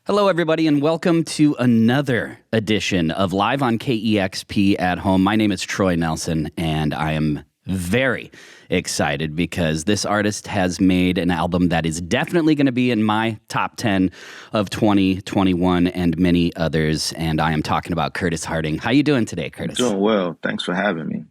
Hello, everybody, and welcome to another edition of Live on KEXP at Home. My name is Troy Nelson, and I am very excited because this artist has made an album that is definitely going to be in my top 10 of 2021 and many others, and I am talking about Curtis Harding. How you doing today, Curtis? Doing well. Thanks for having me.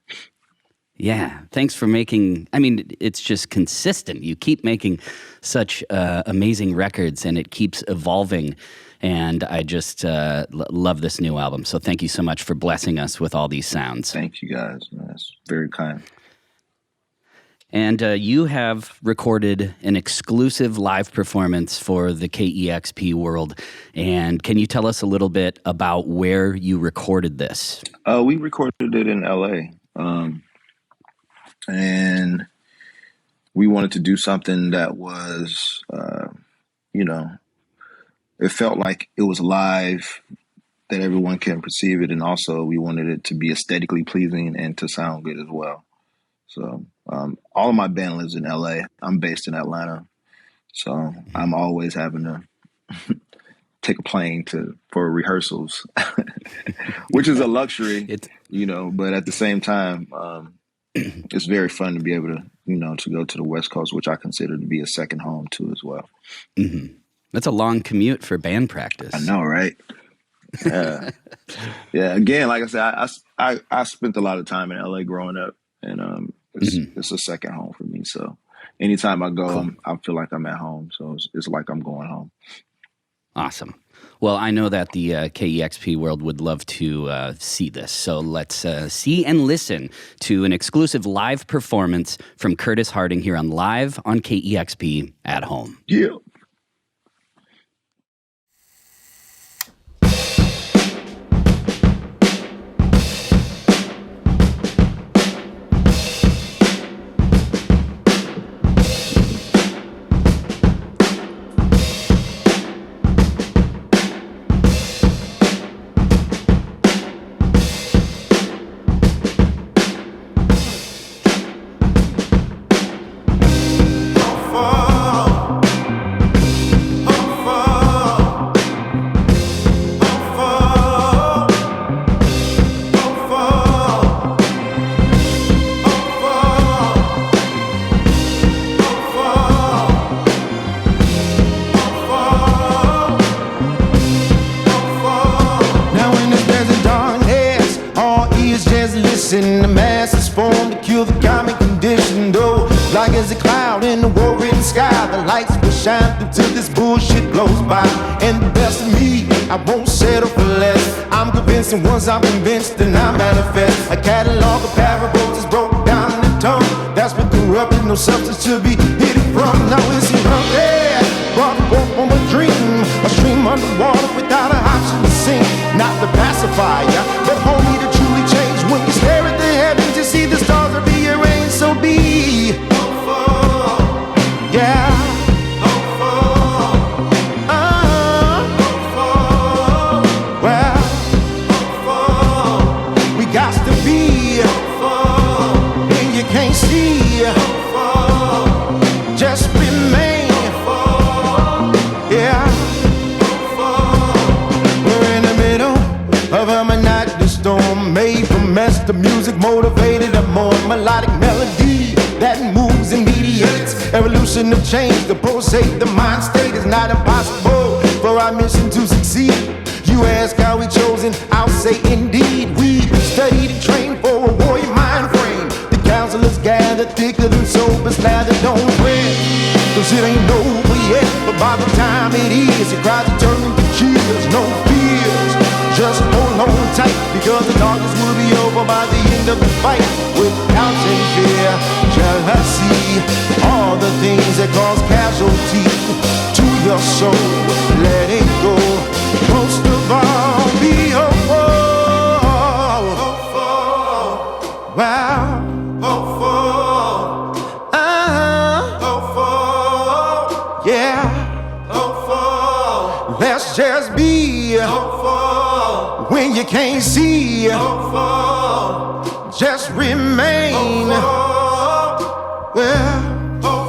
Yeah, thanks for making, it's just consistent. You keep making such amazing records, and it keeps evolving. And I just love this new album. So thank you so much for blessing us with all these sounds. Thank you, guys. That's very kind. And you have recorded an exclusive live performance for the KEXP world. And can you tell us a little bit about where you recorded this? We recorded it in LA. And we wanted to do something that was, it felt like it was live, that everyone can perceive it. And also we wanted it to be aesthetically pleasing and to sound good as well. So all of my band lives in LA. I'm based in Atlanta. So I'm always having to take a plane for rehearsals, which is a luxury, but at the same time, it's very fun to be able to, to go to the West Coast, which I consider to be a second home too as well. Mm-hmm. That's a long commute for band practice. I know, right? Yeah. Yeah. Again, like I said, I spent a lot of time in LA growing up, and it's a second home for me. So anytime I go, cool. I feel like I'm at home. So it's like I'm going home. Awesome. Well, I know that the KEXP world would love to see this. So let's see and listen to an exclusive live performance from Curtis Harding here on Live on KEXP at Home. Yeah. In the masses form to kill the common condition, though. Like as a cloud in the war-ridden sky, the lights will shine through till this bullshit blows by. And the best of me, I won't settle for less. I'm convinced, and once I'm convinced, then I manifest. A catalog of parables is broke down in the tongue. That's what corrupted, no substance to be hidden from. Now it's around there, brought forth from a dream, a stream underwater without an option to sink. Not the pacifier, but homie to truly change. When you stare at the heavens, you see the stars are rearranged. So be hopeful, yeah. Hopeful, hopeful. Well, hopeful. We got to be hopeful. When you can't see, hopeful. Just remain hopeful, yeah. Hopeful. We're in the middle of a monotonous storm made from mess. The music motivated a more melodic melody that moves and mediates. Evolution of change, the pulsate, the mind state is not impossible for our mission to succeed. You ask how we chosen, I'll say indeed. We studied and trained for a warrior mind frame. The counselors gather thicker than sober slather. Don't fret, cause it ain't over yet. But by the time it is, your cries are turning to cheers. No fears, just hold on tight, because the darkness will be over by the end of the fight. Without any fear, jealousy, all the things that cause casualty to your soul, let it go. Most of all, be hopeful. Hopeful. Wow. Hopeful. Hopeful. Yeah. Hopeful. Let's just be hopeful. When you can't see, hopeful. Just remain hopeful. Well, hopeful.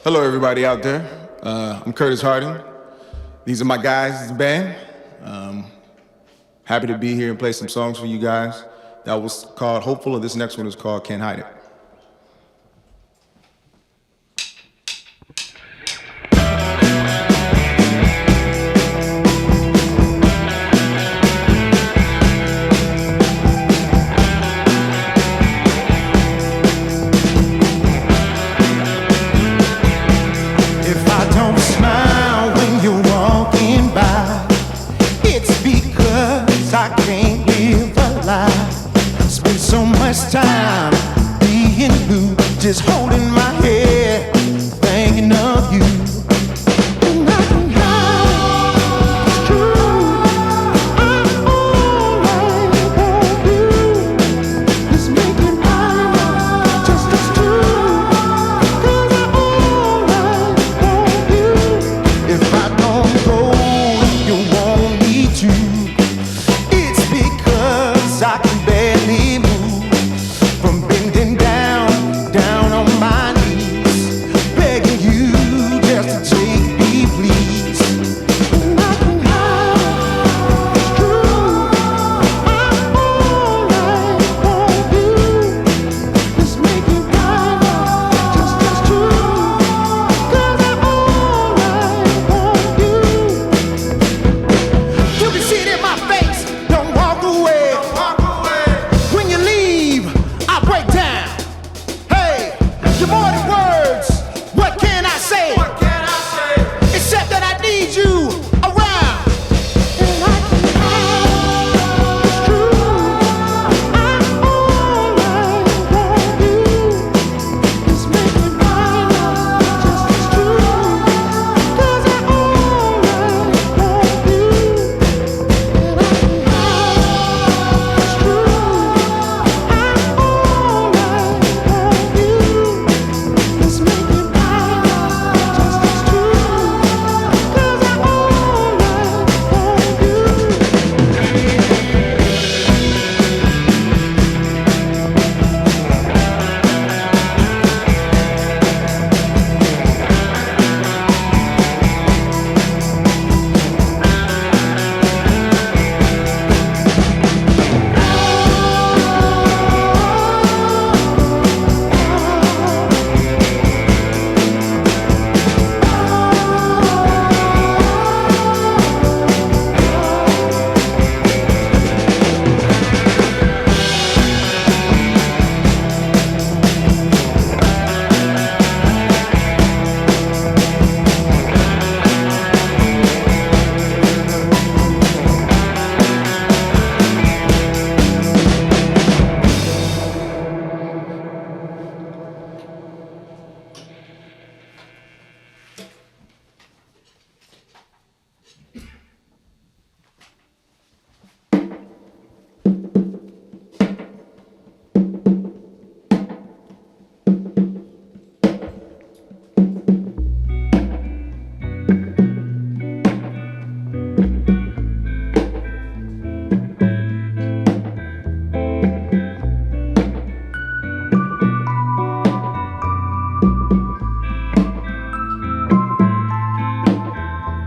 Hello, everybody out there. I'm Curtis Harding. These are my guys, this band. Happy to be here and play some songs for you guys. That was called Hopeful, and this next one is called Cant Hide It. Time being blue, just holding my head, thinking of you. And I can hide, it's true. I'm alright for you. Just make it right, just as true. 'Cause I'm alright for you. If I don't go, you want me to. It's because I can barely move. From bending down on my knees, begging you just to take me, please. And I can hide, it's true. I'm alright for you. Just make it right, just as true. 'Cause I'm alright for you. You can see it in my face, don't walk away. When you leave, I break down. Hey, you're more than words. What can I say? Except that I need you around. And I can hide, it's true. I'm alright for you. Just make it right, just as true. 'Cause I'm alright for you. And I can hide, it's true.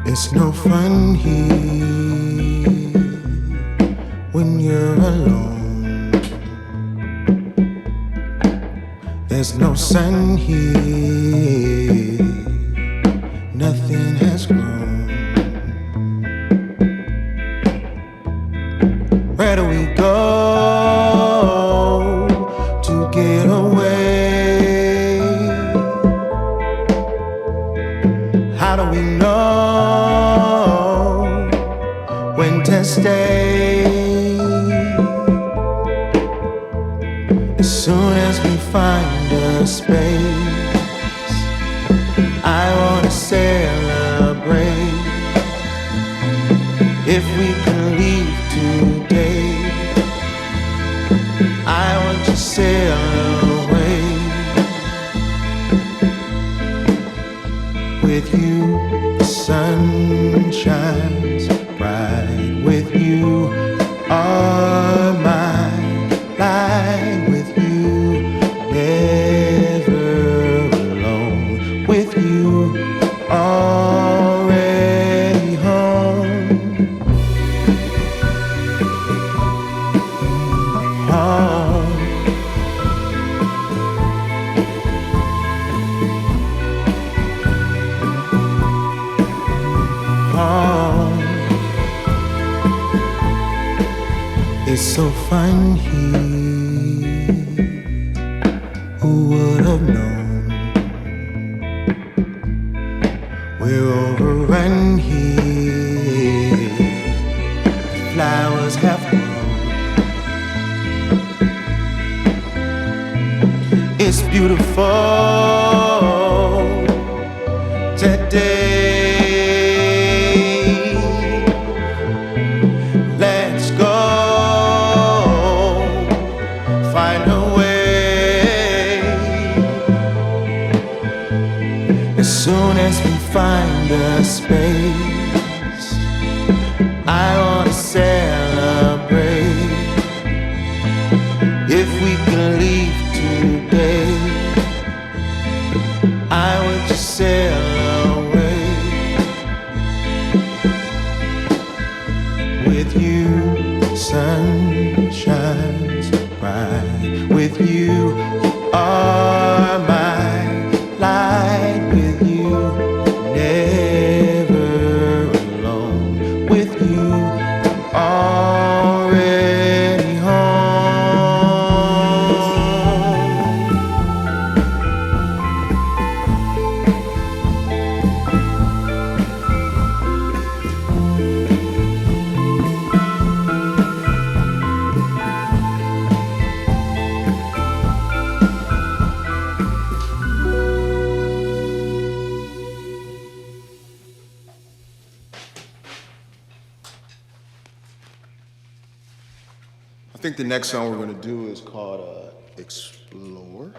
It's no fun here when you're alone. There's no sun here, nothing has grown. Where do we go to get away? How do we know when to stay? As soon as we find a space, I wanna celebrate. If we can leave today, I want to sail away. With you, the sun shines bright. With you, are my light. With you, never alone. With you. It's so fun here. Who would have known? We're overrun here. The flowers have grown. It's beautiful today. Let's go find a way. As soon as we find a space, I wanna celebrate. If we can leave today, I would just sail away. With you, the sun shines bright. With you, you are my light. With you, never alone. With you, I'm already home. I think the next song we're going to do is called Explore.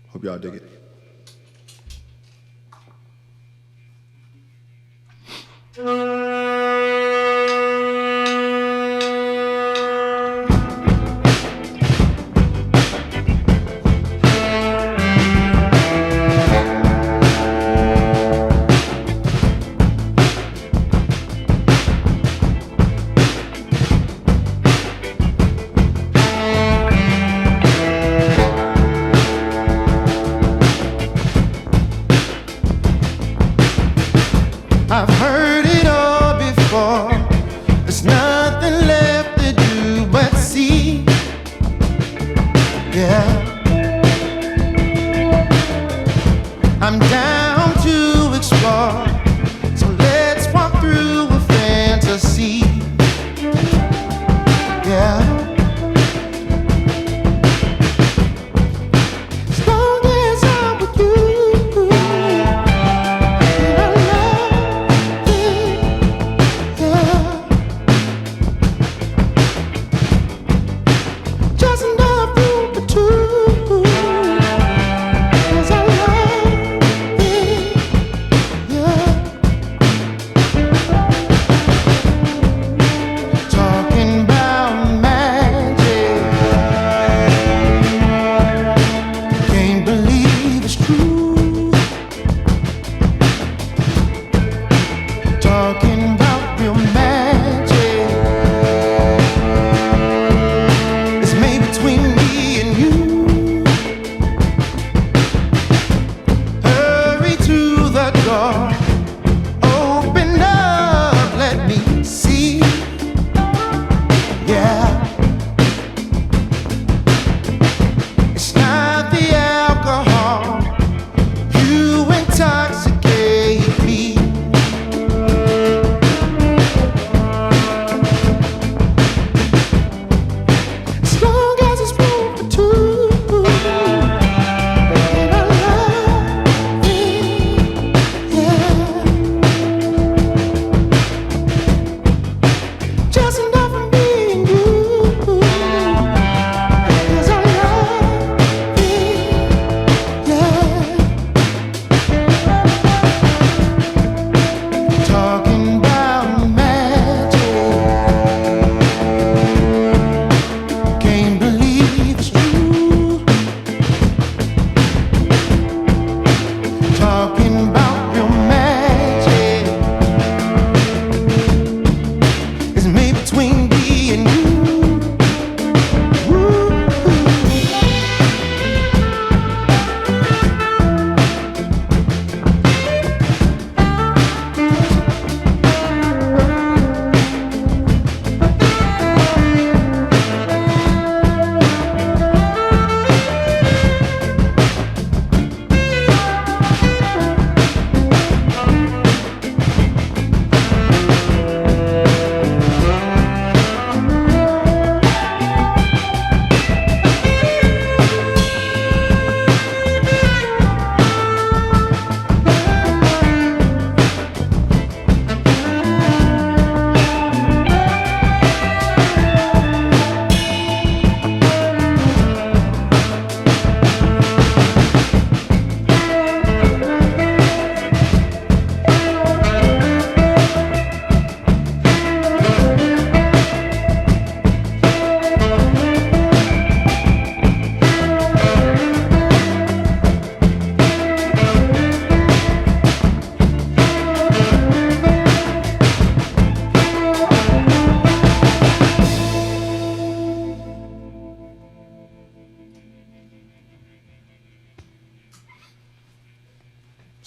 Hope y'all dig it. I've heard it all.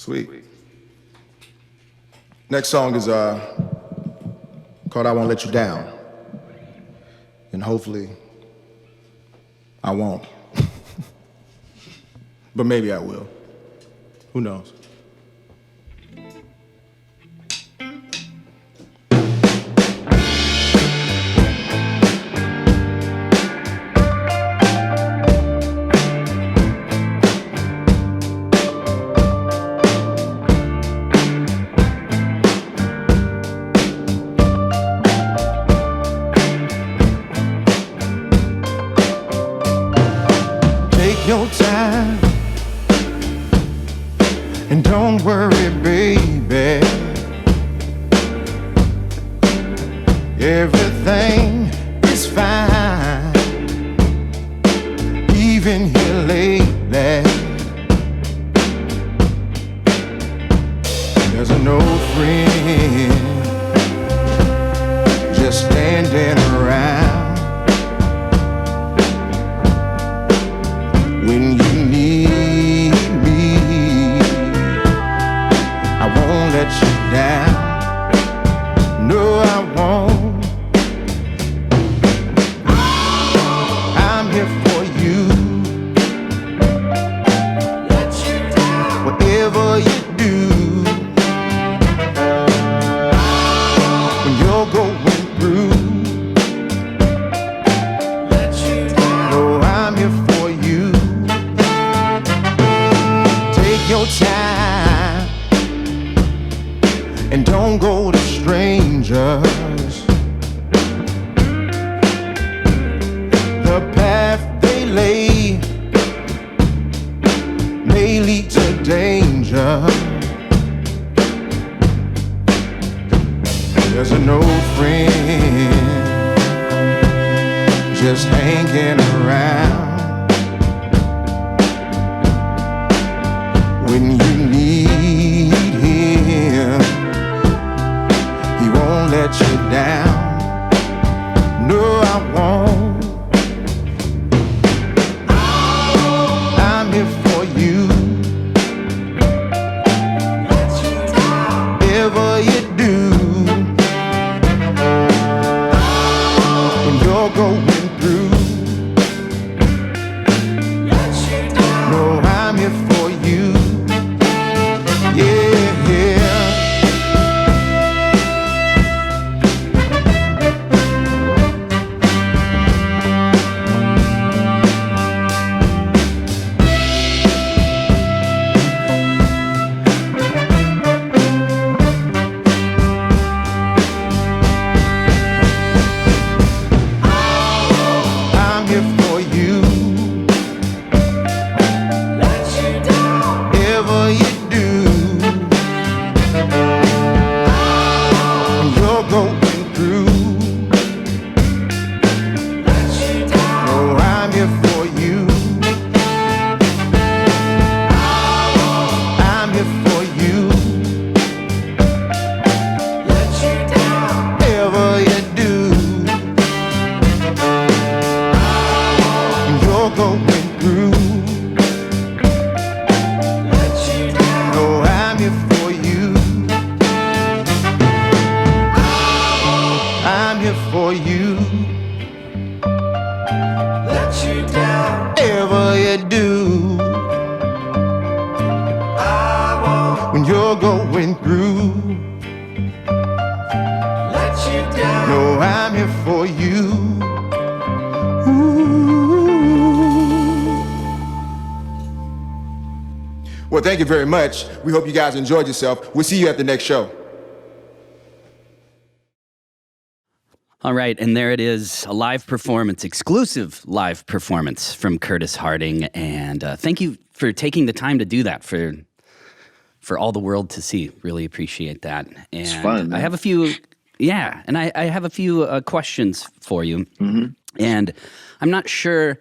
Sweet. Next song is called I Won't Let You Down. And hopefully I won't. But maybe I will. Who knows? Your time, and don't worry, baby. Everything is fine, even here lately. There's no friend just standing around. When you need me, I won't let you down. No, I won't. I'm here for you. Let you down. Whatever you do, when you're going through, let you down. No, I'm here for you. Your time, and don't go to strangers. The path they lay may lead to danger. There's no friend just hanging around. When you need him, he won't let you down. No, I won't. I'm here for you. Whatever you do, when you're going through, no, I'm here for you. Well, thank you very much. We hope you guys enjoyed yourself. We'll see you at the next show. All right, and there it is, a live performance, exclusive live performance from Curtis Harding, and thank you for taking the time to do that for all the world to see. Really appreciate that. And it's fun, man. I have a few, and I have a few questions for you, and I'm not sure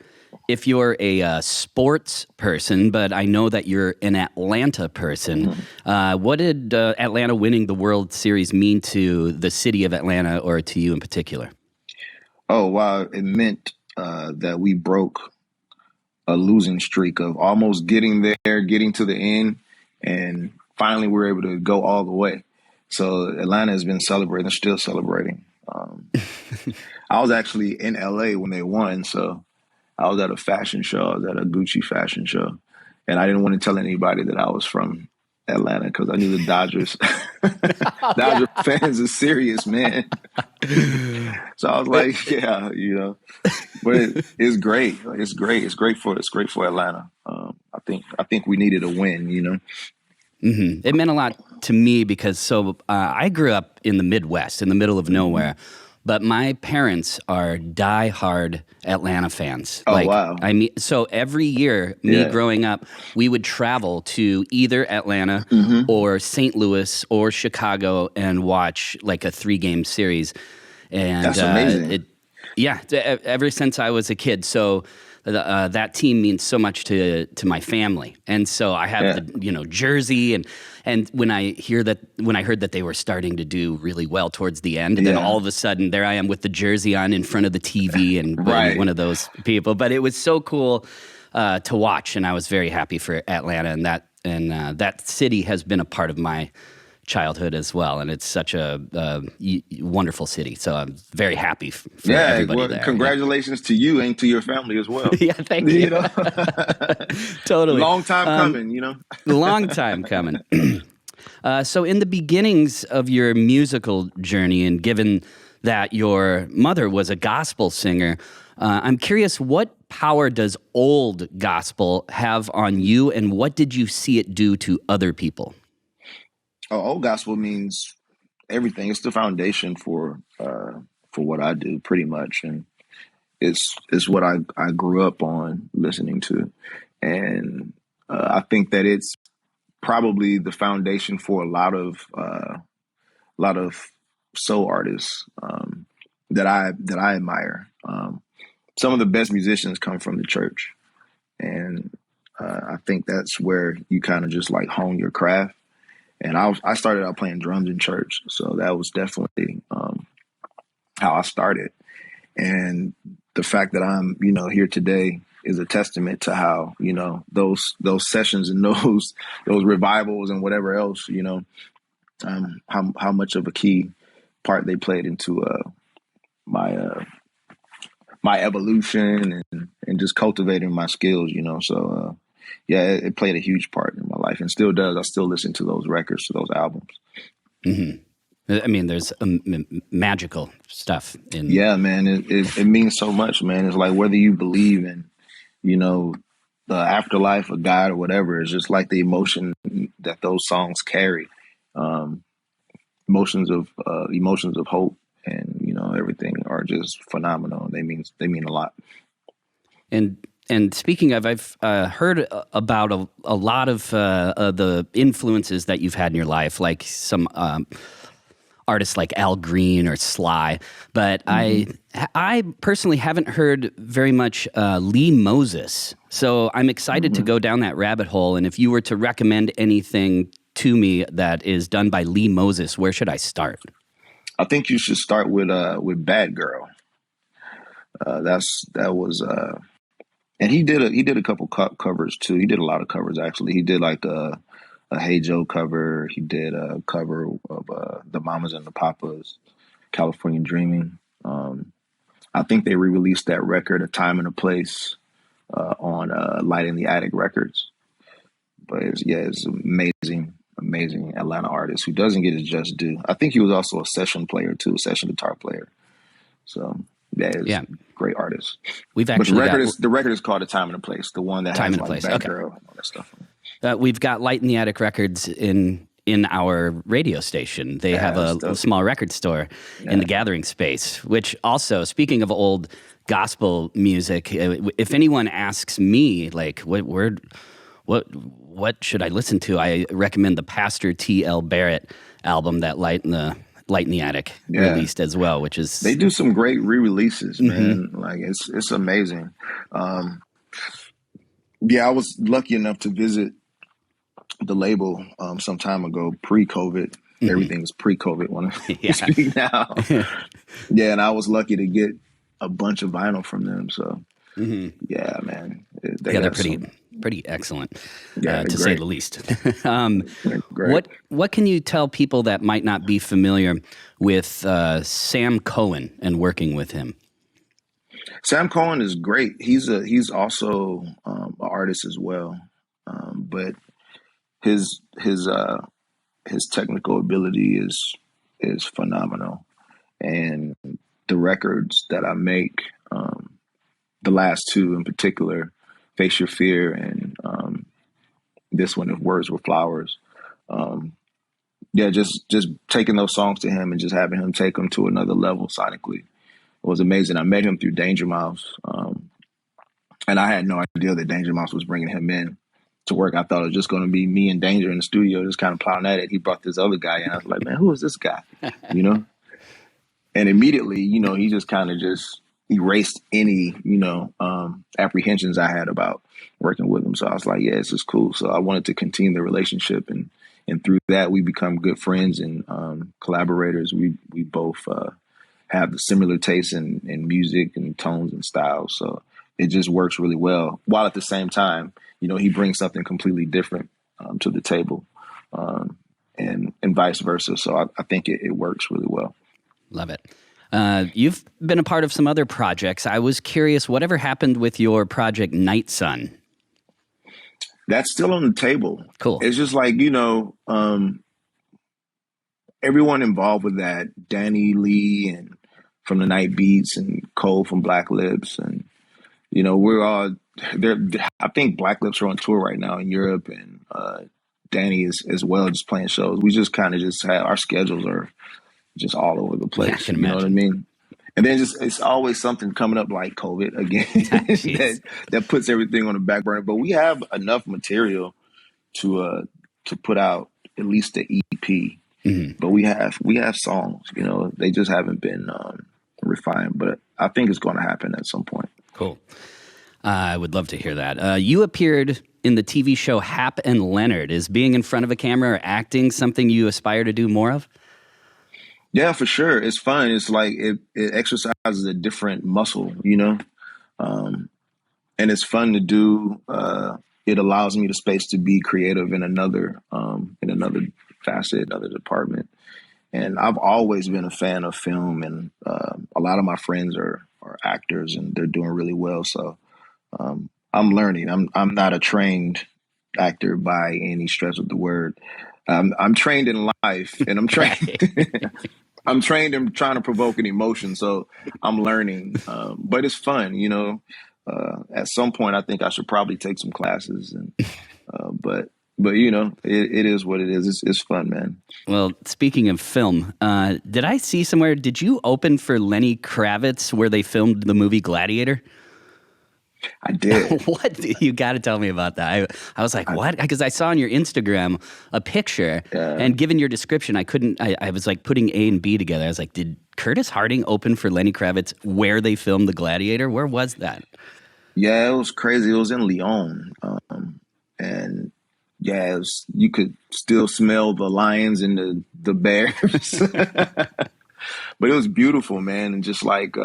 if you're a sports person, but I know that you're an Atlanta person. What did Atlanta winning the World Series mean to the city of Atlanta, or to you in particular? Oh, wow. It meant that we broke a losing streak of almost getting there, getting to the end. And finally we were able to go all the way. So Atlanta has been celebrating, still celebrating. I was actually in LA when they won, so I was at a fashion show. I was at a Gucci fashion show, and I didn't want to tell anybody that I was from Atlanta because I knew the Dodgers fans are serious, man. So I was like, yeah, you know, but it's great. It's great. It's great for Atlanta. I think we needed a win, you know. Mm-hmm. It meant a lot to me because I grew up in the Midwest, in the middle of nowhere. But my parents are diehard Atlanta fans. Oh, wow. I mean, so every year, me growing up, we would travel to either Atlanta or St. Louis or Chicago and watch like a 3-game series. And that's amazing. Ever since I was a kid. So that team means so much to my family. And so I have the jersey and when I heard that they were starting to do really well towards the end, and then all of a sudden there I am with the jersey on in front of the TV and one of those people. But it was so cool to watch, and I was very happy for Atlanta, and that city has been a part of my childhood as well, and it's such a wonderful city. So I'm very happy for everybody there. Congratulations to you and to your family as well. Yeah, thank you. You know? Totally. Long time coming, you know. Long time coming. So in the beginnings of your musical journey, and given that your mother was a gospel singer, I'm curious, what power does old gospel have on you, and what did you see it do to other people? Oh, old gospel means everything. It's the foundation for what I do, pretty much, and it's what I grew up on listening to, and I think that it's probably the foundation for a lot of soul artists that I admire. Some of the best musicians come from the church, and I think that's where you kind of just like hone your craft. And I started out playing drums in church, so that was definitely how I started. And the fact that I'm, here today is a testament to how, those sessions and those revivals and whatever else, how much of a key part they played into my evolution and just cultivating my skills, So it played a huge part in my life and still does. I still listen to those records, to those albums. Mm-hmm. I mean, there's magical stuff in. Yeah, man, it means so much, man. It's like whether you believe in, the afterlife, or God, or whatever. It's just like the emotion that those songs carry, emotions of hope, and everything are just phenomenal. They mean a lot. And speaking of, I've heard about a lot of the influences that you've had in your life, like some artists like Al Green or Sly. But I personally haven't heard very much Lee Moses. So I'm excited to go down that rabbit hole. And if you were to recommend anything to me that is done by Lee Moses, where should I start? I think you should start with Bad Girl. And he did a couple covers too. He did a lot of covers actually. He did like a Hey Joe cover. He did a cover of the Mamas and the Papas, California Dreaming. I think they re-released that record, A Time and a Place, on Light in the Attic Records. But it's amazing Atlanta artist who doesn't get his just due. I think he was also a session player too, a session guitar player. So great artist. We've actually the record is called A Time and a Place, the one that Time has and a Place. Bad Girl and all that stuff. We've got Light in the Attic Records in our radio station. They have a small record store in the Gathering Space, which also, speaking of old gospel music, if anyone asks me, like, what should I listen to? I recommend the Pastor T.L. Barrett album that Light in the Attic released as well, which is... They do some great re-releases, man. Like, it's amazing. I was lucky enough to visit the label some time ago, pre-COVID. Everything was pre-COVID when I speak now. And I was lucky to get a bunch of vinyl from them. So, man. They're pretty excellent, Yeah, to say the least. Great. What can you tell people that might not be familiar with Sam Cohen and working with him? Sam Cohen is great. He's also an artist as well, but his technical ability is phenomenal, and the records that I make, the last two in particular, Face Your Fear and this one, If Words Were Flowers. Just taking those songs to him and just having him take them to another level sonically was amazing. I met him through Danger Mouse, and I had no idea that Danger Mouse was bringing him in to work. I thought it was just going to be me and Danger in the studio, just kind of plowing at it. He brought this other guy in. I was like, man, who is this guy? You know? And immediately, he just kind of just erased any, apprehensions I had about working with him. So I was like, yeah, this is cool. So I wanted to continue the relationship, and through that, we become good friends and collaborators. We both have the similar tastes in music and tones and styles. So it just works really well. While at the same time, he brings something completely different to the table, and vice versa. So I think it works really well. Love it. You've been a part of some other projects. I was curious, whatever happened with your project Night Sun? That's still on the table. Cool. It's just like, everyone involved with that, Danny Lee and from the Night Beats and Cole from Black Lips. And, we're all there. I think Black Lips are on tour right now in Europe, and Danny is as well, just playing shows. We just kind of just have, our schedules are just all over the place. Yeah, I can you know imagine. what I mean? And then it's always something coming up like COVID again that puts everything on the back burner. But we have enough material to put out at least the EP. Mm-hmm. But we have songs, they just haven't been refined. But I think it's going to happen at some point. Cool. I would love to hear that. You appeared in the TV show Hap and Leonard. Is being in front of a camera or acting something you aspire to do more of? Yeah, for sure. It's fun. It's like it exercises a different muscle, and it's fun to do. It allows me the space to be creative in another facet, another department. And I've always been a fan of film, and a lot of my friends are actors, and they're doing really well. So I'm learning. I'm not a trained actor by any stretch of the word. I'm trained in life, and I'm trained. I'm trained in trying to provoke an emotion, so I'm learning. But it's fun, At some point, I think I should probably take some classes, and but it is what it is. It's fun, man. Well, speaking of film, did I see somewhere? Did you open for Lenny Kravitz where they filmed the movie Gladiator? I did. What? You got to tell me about that. I was like, what? Because I saw on your Instagram a picture, and given your description, I was like putting A and B together. I was like, did Curtis Harding open for Lenny Kravitz where they filmed The Gladiator? Where was that? Yeah, it was crazy. It was in Lyon. And yeah, you could still smell the lions and the bears. But it was beautiful, man. And just like,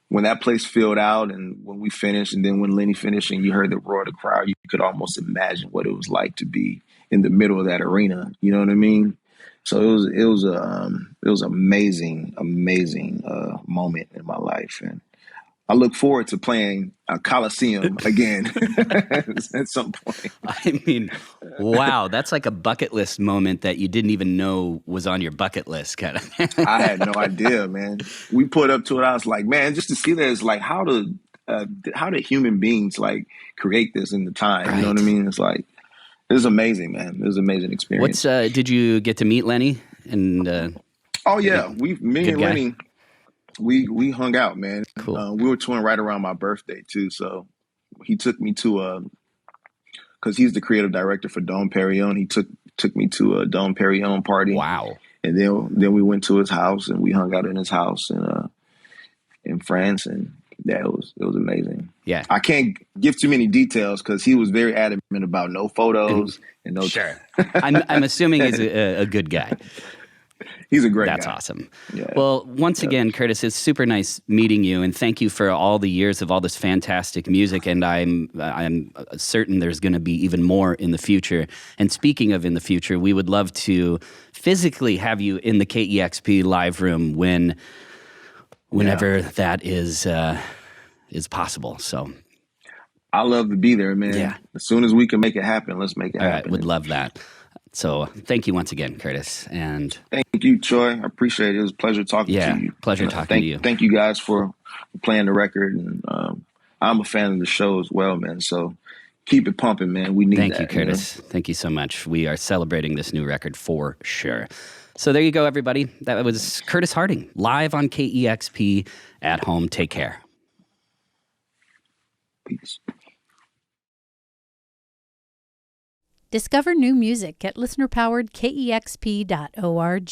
when that place filled out and when we finished, and then when Lenny finished and you heard the roar of the crowd, you could almost imagine what it was like to be in the middle of that arena. You know what I mean? So it was amazing moment in my life, and I look forward to playing a Coliseum again at some point. I mean, wow, that's like a bucket list moment that you didn't even know was on your bucket list, kind of. I had no idea, man. We put up to it. I was like, man, just to see that, it's like, how did human beings like create this in the time? Right. You know what I mean? It's like, it was amazing, man. It was an amazing experience. Did you get to meet Lenny? And oh yeah, me and Lenny. We hung out, man. Cool. We were touring right around my birthday too, so he took me to because he's the creative director for Dom Perignon. He took me to a Dom Perignon party. Wow! And then we went to his house and we hung out in his house in France, and yeah, it was amazing. Yeah, I can't give too many details because he was very adamant about no photos and no. Sure, I'm assuming he's a good guy. He's a great That's guy. awesome. Yeah. Well, once again, Curtis, it's super nice meeting you, and thank you for all the years of all this fantastic music. And I'm certain there's going to be even more in the future. And speaking of in the future, we would love to physically have you in the KEXP live room whenever that is possible. So I love to be there, man. Yeah. As soon as we can make it happen, let's make it all right, happen. would love that. So thank you once again, Curtis. And Thank you, Troy. I appreciate it. It was a pleasure talking to you. Pleasure talking to you. Thank you guys for playing the record. And I'm a fan of the show as well, man. So keep it pumping, man. We need Thank that. you, Curtis. Thank you so much. We are celebrating this new record for sure. So there you go, everybody. That was Curtis Harding, live on KEXP at home. Take care. Peace. Discover new music at listener-powered KEXP.org.